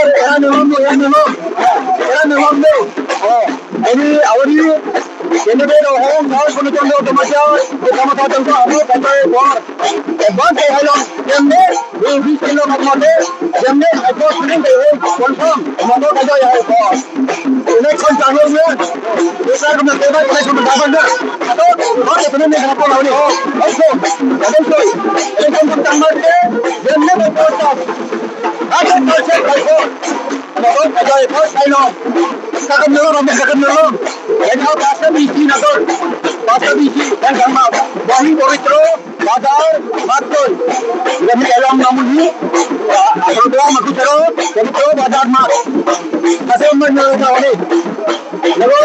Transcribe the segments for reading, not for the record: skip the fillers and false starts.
Era no hombre. Ini awalnya ini baru home now punya contoh macam sama macam tu apa kata bor. Bor saya halang jamnya ini kilo macam jamnya aku sering confirm mana kata ya bor. Ini kan jangan ni. Besar kena tebak kena kena dapat dah. Atau bor itu ni kenapa lagi? Oh, ada tu. Ini kan tambah dia jamnya betul. Ada macam apa? Kalau kata bor saya no. Sakit dulu. Ini apa bahasa bisi nakor. Bahasa bisi dan sama. Bahi boristro, bazar, markol. Ini kalau namun ni, kalau doa maku cero, boristro bazar mat. Asal mana tahu ni? Lalu,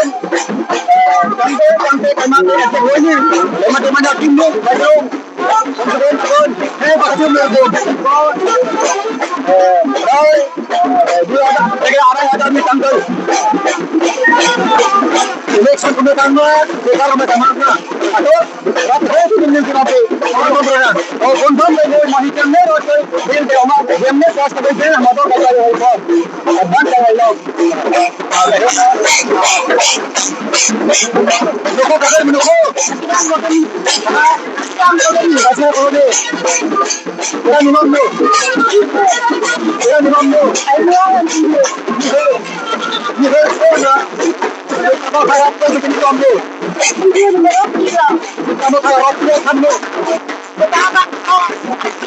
sampai kemana kita boleh? Mana timbu, baru. Kemudian, pasti mereka. Dia ada ni tanggal. Election kemudian bekar macam-macam. Atau rakyat itu ni kenapa? Orang berana. Oh, konfirm lagi mahikan ni atau bil dia orang jamnya pas kebetulan motor kata dia itu. Abang saya lalu. Menunggu kakak menunggu. Asal kau ni. Kita minum ni. Ni berapa? Kamu harap tu kita ambil. Kamu harap tu ambil. Betapa kau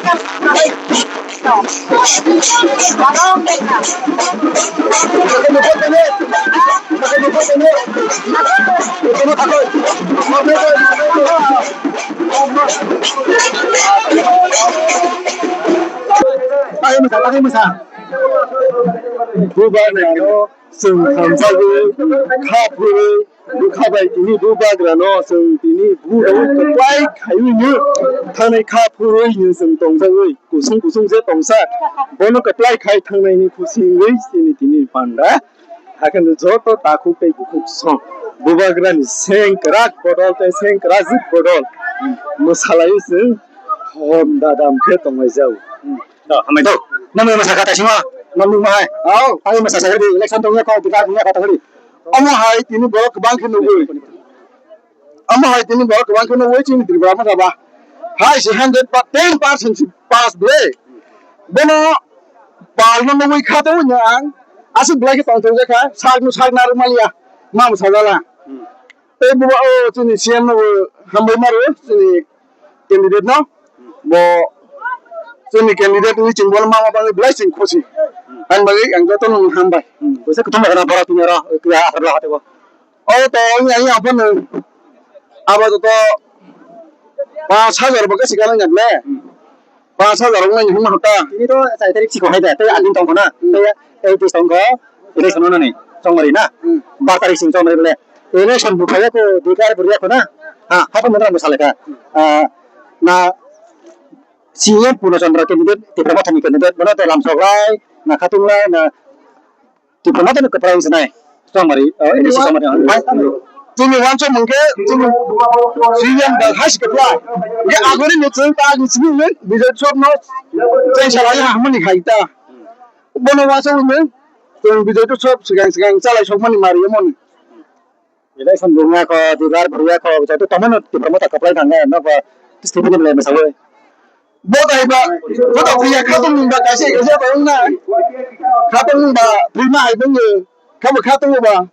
kan baik. Barang mereka. Kamu buat ini. Kamu buat ini. Kamu takut. Ayo masa. Bukan no. Sing hamzah kapu kapai ini buat grano sing ini buat kepai kayu ni tanai kapu ini sing tongsang ni kusung se tongsang bono kepai kai tanai ni kusing ni ini panda akan joto taku pe bukuk song buat grani sing kerak bodol te sing kerak zip bodol masalah itu hom dadam ke tongai jauh. Dah, hamai tu. Nama masyarakat semua. Namun mahal. Oh, hari masa saya di election tu kau tidak punya kata hari. Amma hai ini bawa ke bank nunggu. Amma hai ini bawa ke bank nunggu cini di berapa dah? Hai si 110% pass boleh. Bono parlimen nunggu kata punya ang. Asyik belai kita untuk jaga. Sag normal ya. Mam sagala. Bawa oh cini CM hambai maru cini candidate no. Bo cini candidate ni cini bono mama bagi belai cini kusi. An bagi ang jatuh nung hambai. Bisa ketemu dengan para penyerah kaya harlah hati ko. Oh to ini apa nih? Apa tu 5,000 bagai sekarang ni le. 5,000 orang ni cuma hotel. Ini tu saya tadi sih kau ada. Tapi alin tong kena. Tapi itu tong kau. Ini sana ni. Tong marina. Bakar ising tong marina. Ini sambil kaya ko dikar beriak kena. Apa mana masalah ka? Na siapa punya chandra kandidat, diplomat ni kandidat, mana dalam soal, na katunglah, na diplomat ni keperluan senai, somari, ini somari. Tumi wanco mungkin, tumi siapa dah hasil keperluan. Ya agar ini cerita di sini ni, bisa cukup nos, saya salahnya hamil ni kaita. Bono wanco ni, tumi bisa cukup segang salah cukup ni mari emon. Jadi sebelumnya kau dikar beriak kau bisa tu taman diplomat keperluan tangga, na kau istimewa ni boleh masalah. Bodoh iba, bodoh pria katong nimba kasih tahu na, katong nimba prima ibu ni, kamu katong iba,